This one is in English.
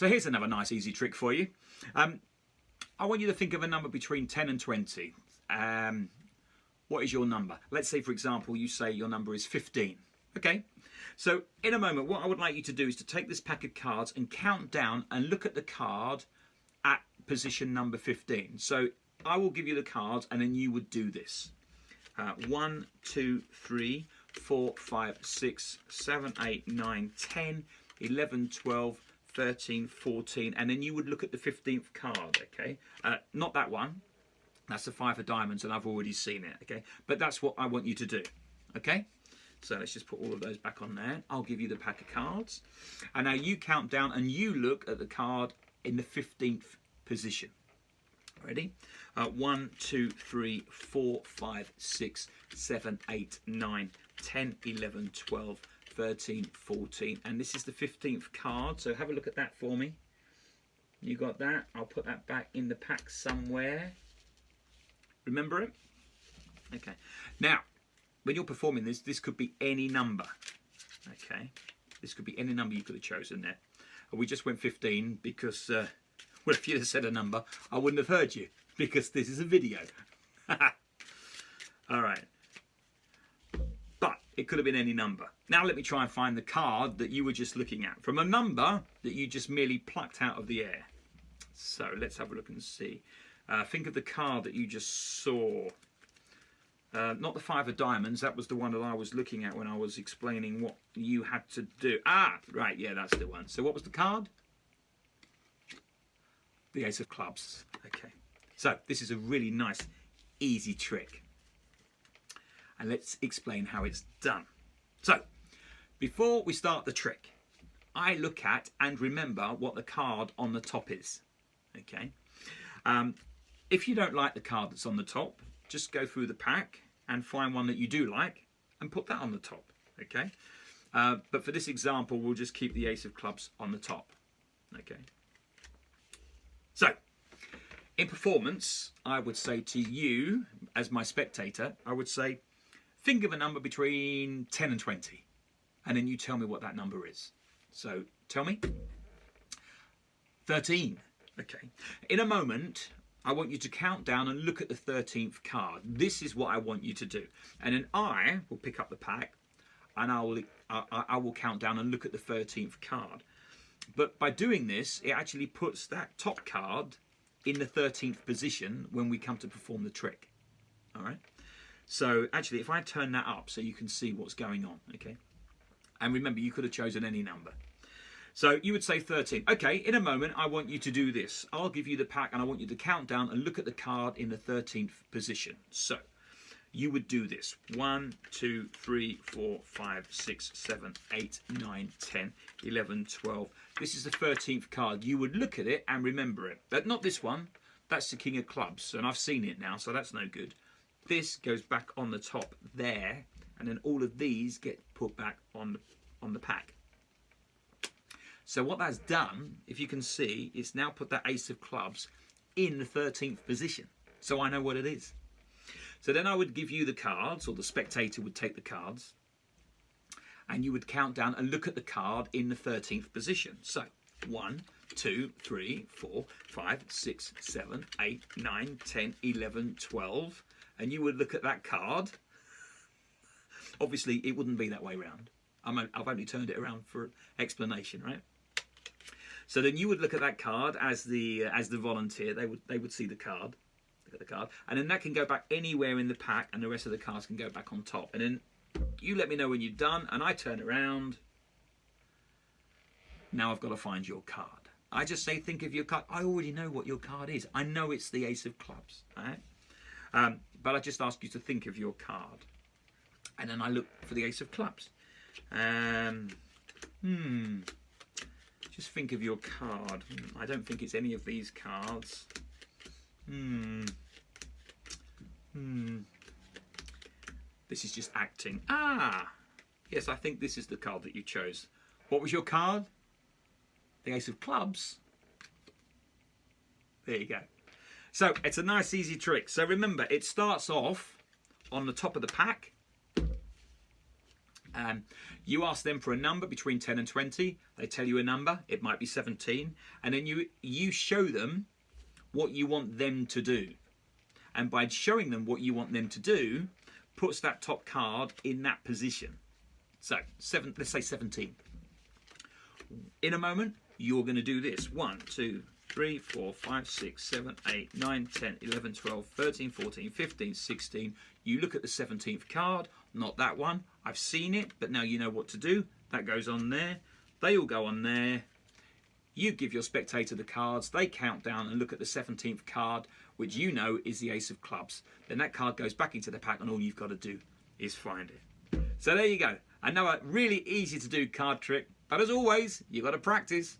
So here's another nice easy trick for you. I want you to think of a number between 10 and 20. What is your number? Let's say, for example, you say your number is 15. Okay, so in a moment, what I would like you to do is to take this pack of cards and count down and look at the card at position number 15. So I will give you the cards and then you would do this. 1, 2, 3, 4, 5, 6, 7, 8, 9, 10, 11, 12, 13, 14, and then you would look at the 15th card, okay? Not that one. That's the 5 of diamonds, and I've already seen it, okay? But that's what I want you to do, okay? So let's just put all of those back on there. I'll give you the pack of cards. And now you count down and you look at the card in the 15th position. Ready? 1, 2, 3, 4, 5, 6, 7, 8, 9, 10, 11, 12, 13, 14. And this is the 15th card. So have a look at that for me. You got that? I'll put that back in the pack somewhere. Remember it? Okay. Now, when you're performing this, this could be any number. Okay. This could be any number you could have chosen there. We just went 15 because... well, if you'd have said a number, I wouldn't have heard you because this is a video. All right. But it could have been any number. Now let me try and find the card that you were just looking at from a number that you just merely plucked out of the air. So let's have a look and see. Think of the card that you just saw. Not the 5 of diamonds. That was the one that I was looking at when I was explaining what you had to do. Ah, right. Yeah, that's the one. So what was the card? The ace of clubs. Okay, so this is a really nice, easy trick. And let's explain how it's done. So, before we start the trick, I look at and remember what the card on the top is. Okay. If you don't like the card that's on the top, just go through the pack and find one that you do like and put that on the top. Okay. But for this example, we'll just keep the ace of clubs on the top. Okay. So, in performance, I would say to you, as my spectator, I would say, think of a number between 10 and 20. And then you tell me what that number is. So, tell me. 13. Okay. In a moment, I want you to count down and look at the 13th card. This is what I want you to do. And then I will pick up the pack and I will count down and look at the 13th card. But by doing this, it actually puts that top card in the 13th position when we come to perform the trick. All right. So actually, if I turn that up so you can see what's going on, okay. And remember, you could have chosen any number. So you would say 13. Okay, in a moment, I want you to do this. I'll give you the pack and I want you to count down and look at the card in the 13th position. So you would do this. 1, 2, 3, 4, 5, 6, 7, 8, 9, 10, 11, 12. This is the 13th card. You would look at it and remember it. But not this one. That's the king of clubs. And I've seen it now, so that's no good. This goes back on the top there. And then all of these get put back on the pack. So what that's done, if you can see, it's now put that ace of clubs in the 13th position. So I know what it is. So then I would give you the cards, or the spectator would take the cards, and you would count down and look at the card in the 13th position. So 1, 2, 3, 4, 5, 6, 7, 8, 9, 10, 11, 12, and you would look at that card. Obviously, it wouldn't be that way round. I've only turned it around for explanation, right? So then you would look at that card as the volunteer. They would see the card. Look at the card, and then that can go back anywhere in the pack, and the rest of the cards can go back on top. And then you let me know when you're done, and I turn around. Now I've got to find your card. I just say, think of your card. I already know what your card is. I know it's the ace of clubs, right? But I just ask you to think of your card, and then I look for the ace of clubs. Just think of your card. I don't think it's any of these cards. This is just acting. Ah, yes, I think this is the card that you chose. What was your card? The ace of clubs. There you go. So it's a nice easy trick. So remember, it starts off on the top of the pack. You ask them for a number between 10 and 20. They tell you a number. It might be 17. And then you show them what you want them to do. And by showing them what you want them to do, puts that top card in that position. So, let's say 17. In a moment, you're going to do this. 1, 2, 3, 4, 5, 6, 7, 8, 9, 10, 11, 12, 13, 14, 15, 16. You look at the 17th card, not that one. I've seen it, but now you know what to do. That goes on there. They all go on there. You give your spectator the cards. They count down and look at the 17th card, which you know is the ace of clubs. Then that card goes back into the pack, and all you've got to do is find it. So there you go. Another really easy to do card trick. But as always, you've got to practice.